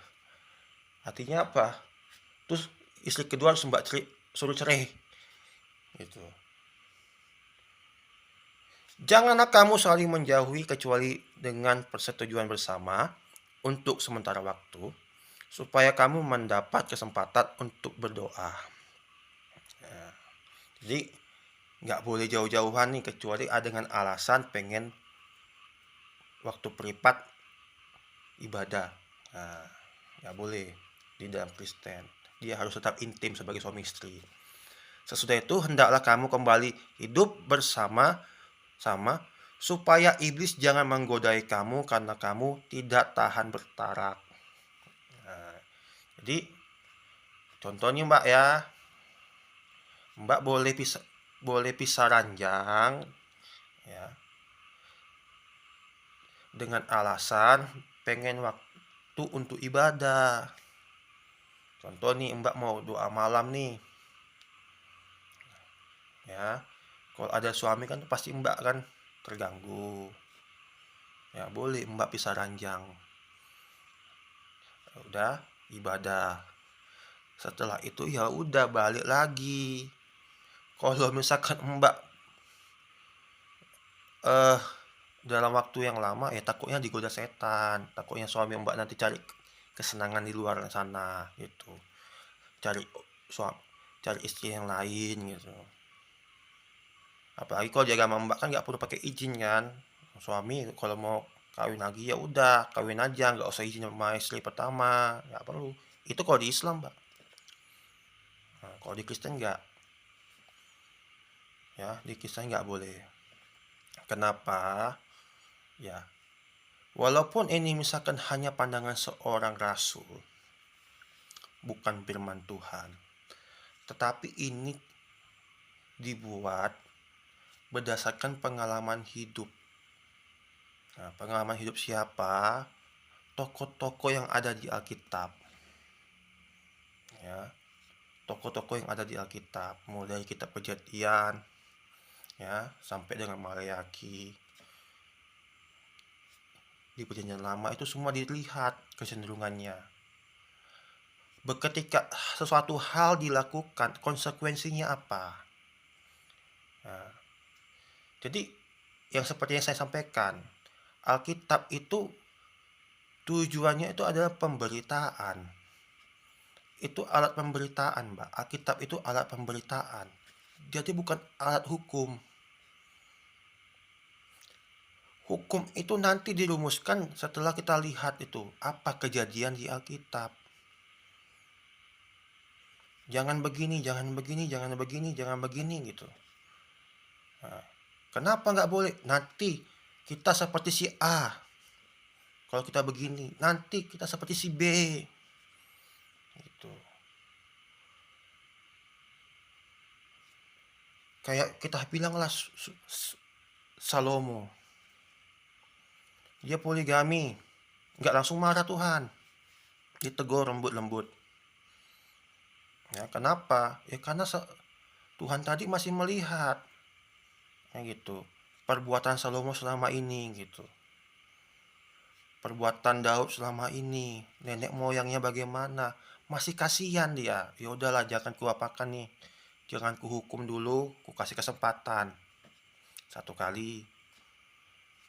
Artinya apa? Terus istri kedua harus Mbak suruh cerai. Gitu. Janganlah kamu saling menjauhi kecuali dengan persetujuan bersama untuk sementara waktu, supaya kamu mendapat kesempatan untuk berdoa. Nah, jadi nggak boleh jauh-jauhan nih, kecuali ada dengan alasan pengen waktu privat ibadah. Nah, nggak boleh di dalam Kristen. Dia harus tetap intim sebagai suami istri. Sesudah itu hendaklah kamu kembali hidup bersama supaya iblis jangan menggodai kamu karena kamu tidak tahan bertarak. Nah, jadi contohnya Mbak ya, Mbak boleh pisah ranjang ya, dengan alasan pengen waktu untuk ibadah. Contoh nih, Mbak mau doa malam nih. Ya. Kalau ada suami kan pasti mbak kan terganggu. Ya boleh mbak pisah ranjang. Udah ibadah. Setelah itu ya udah balik lagi. Kalau misalkan mbak dalam waktu yang lama ya takutnya digoda setan, takutnya suami mbak nanti cari kesenangan di luar sana gitu, cari suami, cari istri yang lain gitu. Apalagi kalau di agama mbak kan nggak perlu pakai izin kan, suami kalau mau kawin lagi ya udah kawin aja, nggak usah izin sama istri pertama, nggak perlu. Itu kalau di Islam mbak. Nah, kalau di Kristen nggak, ya di Kristen nggak boleh. Kenapa? Ya, walaupun ini misalkan hanya pandangan seorang rasul, bukan firman Tuhan, tetapi ini dibuat berdasarkan pengalaman hidup. Nah, pengalaman hidup siapa? Tokoh-tokoh yang ada di Alkitab. Ya, tokoh-tokoh yang ada di Alkitab, mulai dari kitab Perjanjian, ya, sampai dengan Maleakhi. Di Perjanjian Lama itu semua dilihat kecenderungannya. Ketika sesuatu hal dilakukan, konsekuensinya apa? Nah, jadi yang seperti yang saya sampaikan, Alkitab itu tujuannya itu adalah pemberitaan. Itu alat pemberitaan, Mbak. Alkitab itu alat pemberitaan. Jadi bukan alat hukum. Hukum itu nanti dirumuskan setelah kita lihat itu apa kejadian di Alkitab. Jangan begini, jangan begini, jangan begini, jangan begini gitu. Nah, kenapa nggak boleh? Nanti kita seperti si A. Kalau kita begini, nanti kita seperti si B. Gitu. Kayak kita bilanglah Salomo. Dia poligami. Nggak langsung marah Tuhan. Ditegur lembut-lembut. Ya, kenapa? Ya karena Tuhan tadi masih melihat. Gitu. Perbuatan Salomo selama ini gitu. Perbuatan Daud selama ini, nenek moyangnya bagaimana, masih kasihan dia. Ya udahlah, jangan kuapakan nih, jangan kuhukum dulu, ku kasih kesempatan. Satu kali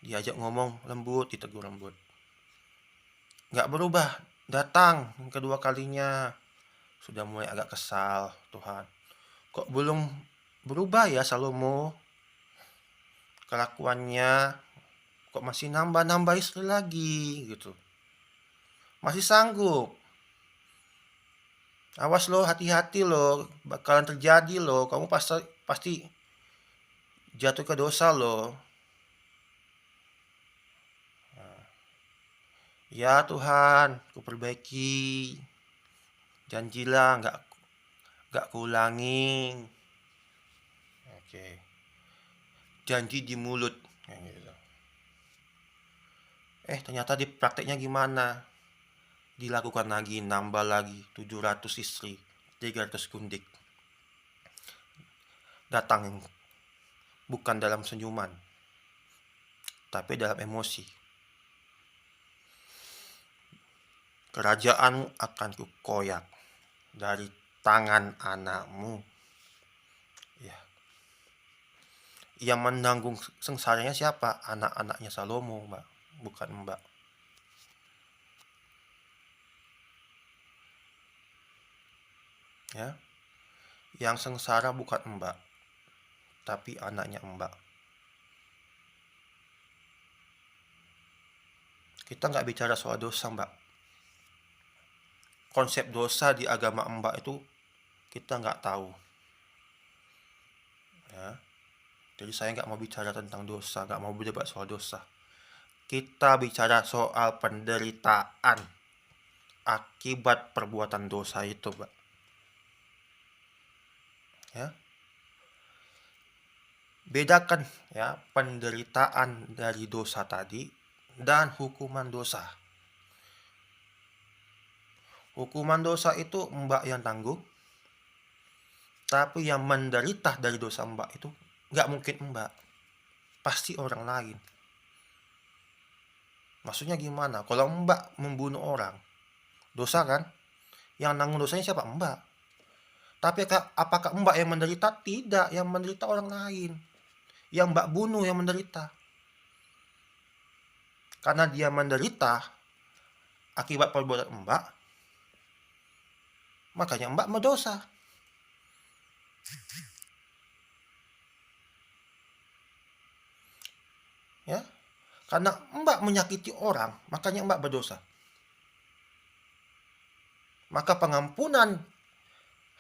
diajak ngomong lembut, ditegur lembut, nggak berubah. Datang kedua kalinya sudah mulai agak kesal. Tuhan, kok belum berubah ya Salomo kelakuannya, kok masih nambah istri lagi gitu, masih sanggup. Awas lo, hati-hati lo, bakalan terjadi lo, kamu pasti jatuh ke dosa lo. Ya Tuhan, kuperbaiki, janjilah nggak kuulangi. Oke, janji di mulut, gitu. Ternyata di prakteknya gimana? Dilakukan lagi, nambah lagi 700 istri, 300 gundik. Datang bukan dalam senyuman, tapi dalam emosi. Kerajaanmu akan kukoyak dari tangan anakmu. Ya. Yang menanggung sengsaranya siapa? Anak-anaknya Salomo, Mbak, bukan Mbak. Ya. Yang sengsara bukan Mbak, tapi anaknya Mbak. Kita nggak bicara soal dosa, Mbak. Konsep dosa di agama Mbak itu kita nggak tahu. Ya. Jadi saya nggak mau bicara tentang dosa, nggak mau berdebat soal dosa. Kita bicara soal penderitaan akibat perbuatan dosa itu, Mbak. Ya. Bedakan ya penderitaan dari dosa tadi dan hukuman dosa. Hukuman dosa itu Mbak yang tanggung, tapi yang menderita dari dosa Mbak itu nggak mungkin Mbak, pasti orang lain. Maksudnya gimana? Kalau Mbak membunuh orang, dosa kan? Yang nanggung dosanya siapa? Mbak. Tapi apakah Mbak yang menderita? Tidak, yang menderita orang lain. Yang Mbak bunuh yang menderita. Karena dia menderita akibat perbuatan Mbak, makanya Mbak berdosa. Ya, karena Mbak menyakiti orang, makanya Mbak berdosa. Maka pengampunan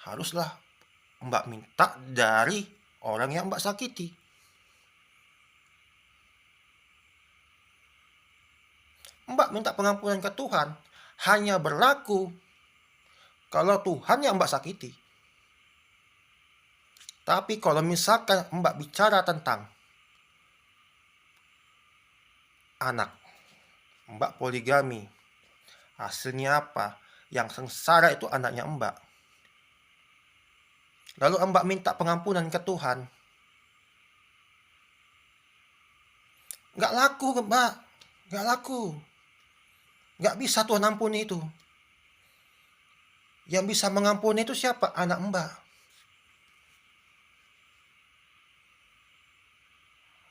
haruslah Mbak minta dari orang yang Mbak sakiti. Mbak minta pengampunan ke Tuhan hanya berlaku kalau Tuhan yang Mbak sakiti. Tapi kalau misalkan Mbak bicara tentang anak, Mbak poligami, hasilnya apa? Yang sengsara itu anaknya Mbak. Lalu Mbak minta pengampunan ke Tuhan. Nggak laku Mbak, nggak laku. Nggak bisa Tuhan ampuni itu. Yang bisa mengampuni itu siapa? Anak Mbak.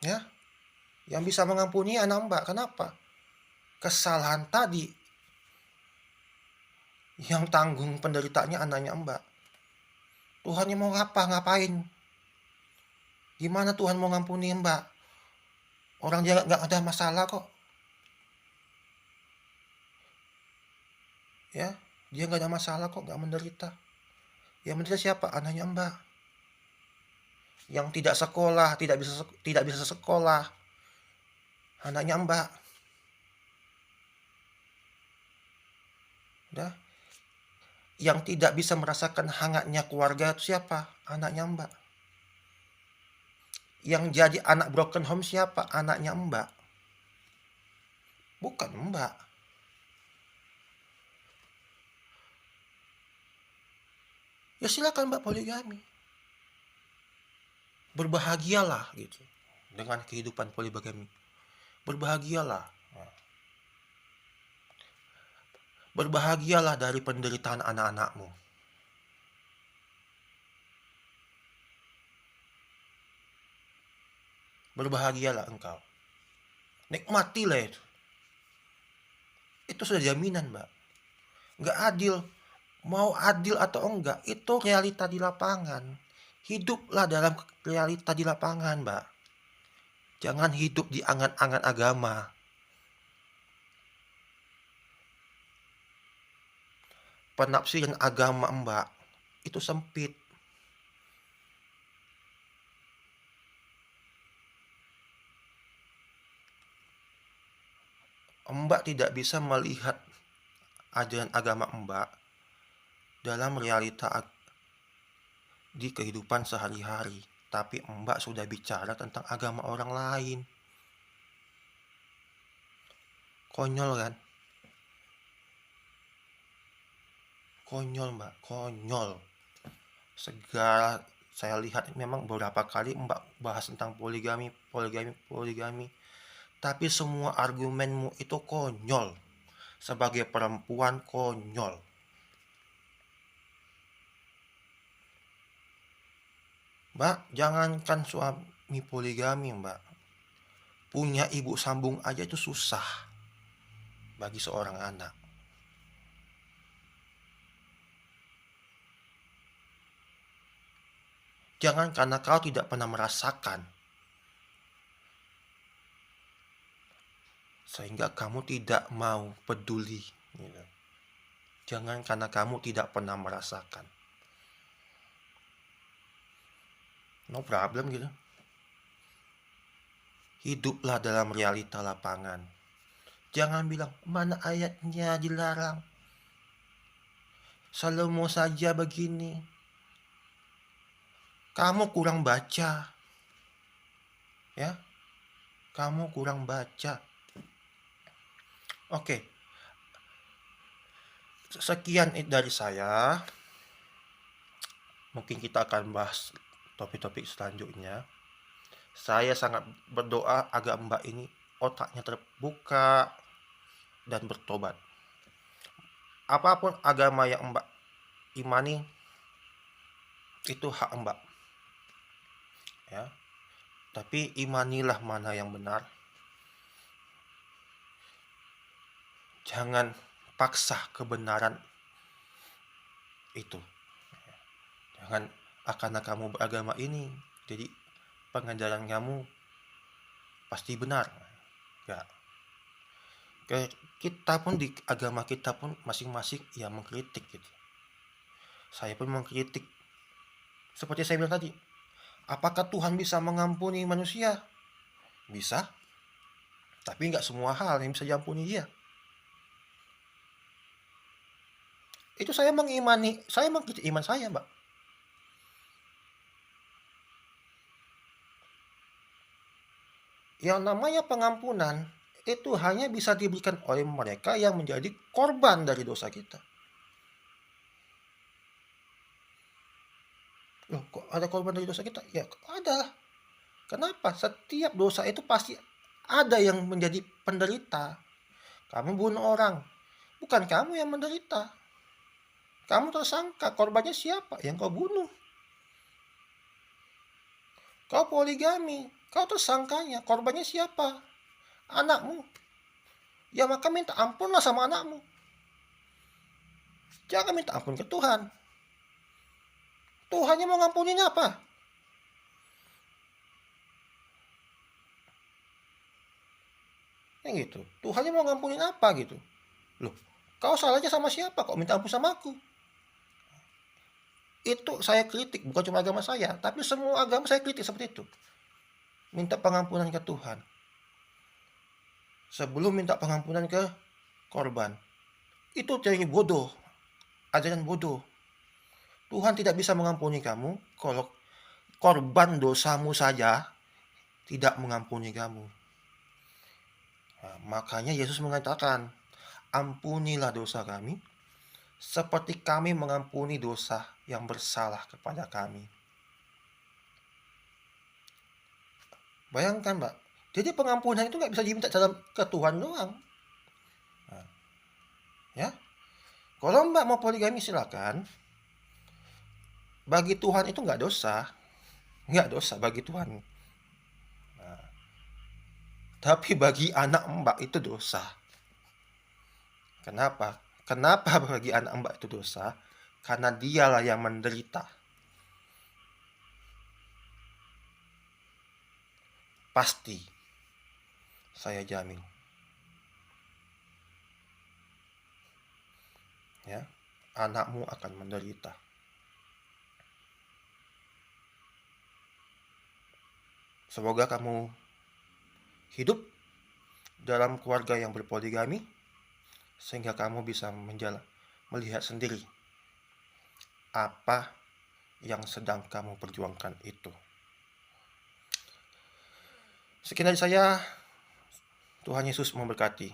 Ya, yang bisa mengampuni anak Mbak. Kenapa? Kesalahan tadi yang tanggung penderitaannya anaknya Mbak. Tuhannya mau ngapain? Gimana Tuhan mau ngampuni Mbak? Orang dia nggak ada masalah kok. Ya, dia nggak ada masalah kok, nggak menderita. Yang menderita siapa? Anaknya Mbak. Yang tidak sekolah, tidak bisa sekolah. Anaknya Mbak. Udah. Yang tidak bisa merasakan hangatnya keluarga itu siapa? Anaknya Mbak. Yang jadi anak broken home siapa? Anaknya Mbak. Bukan Mbak. Ya silakan Mbak poligami. Berbahagialah gitu dengan kehidupan poligami. Berbahagialah. Berbahagialah dari penderitaan anak-anakmu. Berbahagialah engkau. Nikmatilah itu. Itu sudah jaminan Mbak. Nggak adil. Mau adil atau enggak, itu realita di lapangan. Hiduplah dalam realita di lapangan Mbak. Jangan hidup di angan-angan agama. Penafsiran agama Mbak itu sempit. Mbak tidak bisa melihat ajaran agama Mbak dalam realita di kehidupan sehari-hari. Tapi Mbak sudah bicara tentang agama orang lain. Konyol kan? Konyol Mbak, konyol. Segala saya lihat memang beberapa kali Mbak bahas tentang poligami. Tapi semua argumenmu itu konyol. Sebagai perempuan konyol. Mbak, jangankan suami poligami Mbak. Punya ibu sambung aja itu susah bagi seorang anak. Jangan karena kau tidak pernah merasakan, sehingga kamu tidak mau peduli. Gitu. Jangan karena kamu tidak pernah merasakan. No problem gitu. Hiduplah dalam realita lapangan. Jangan bilang, mana ayatnya dilarang. Salomo saja begini. Kamu kurang baca. Ya. Kamu kurang baca. Oke. Sekian dari saya. Mungkin kita akan bahas topik-topik selanjutnya. Saya sangat berdoa agar Mbak ini otaknya terbuka dan bertobat. Apapun agama yang Mbak imani, itu hak Mbak, ya. Tapi imanilah mana yang benar. Jangan paksa kebenaran itu. Jangan karena kamu beragama ini, jadi pengajaran kamu pasti benar. Ya. Kita pun di agama kita pun masing-masing ya mengkritik gitu. Saya pun mengkritik. Seperti saya bilang tadi, apakah Tuhan bisa mengampuni manusia? Bisa, tapi nggak semua hal yang bisa diampuni dia. Itu saya mengkritik iman saya, Mbak. Yang namanya pengampunan itu hanya bisa diberikan oleh mereka yang menjadi korban dari dosa kita. Loh, kok ada korban dari dosa kita? Ya, ada. Kenapa? Setiap dosa itu pasti ada yang menjadi penderita. Kamu bunuh orang, bukan kamu yang menderita. Kamu tersangka, korbannya siapa? Yang kau bunuh. Kau poligami, kau tersangkanya, korbannya siapa? Anakmu. Ya maka minta ampunlah sama anakmu. Jangan minta ampun ke Tuhan. Tuhannya mau ngampuninya apa? Yang gitu. Tuhannya mau ngampunin apa gitu? Loh, kau salahnya sama siapa? Kok minta ampun sama aku? Itu saya kritik, bukan cuma agama saya, tapi semua agama saya kritik seperti itu. Minta pengampunan ke Tuhan. Sebelum minta pengampunan ke korban. Itu teori bodoh. Ajaran bodoh. Tuhan tidak bisa mengampuni kamu kalau korban dosamu saja tidak mengampuni kamu. Nah, makanya Yesus mengatakan, ampunilah dosa kami seperti kami mengampuni dosa yang bersalah kepada kami. Bayangkan, Mbak. Jadi pengampunan itu nggak bisa diminta ke Tuhan doang. Nah, ya, kalau Mbak mau poligami silakan. Bagi Tuhan itu nggak dosa bagi Tuhan. Nah, tapi bagi anak Mbak itu dosa. Kenapa? Kenapa bagi anak Mbak itu dosa? Karena dialah yang menderita. Pasti, saya jamin. Ya, anakmu akan menderita. Semoga kamu hidup dalam keluarga yang berpoligami, sehingga kamu bisa melihat sendiri apa yang sedang kamu perjuangkan itu. Sekian dari saya. Tuhan Yesus memberkati.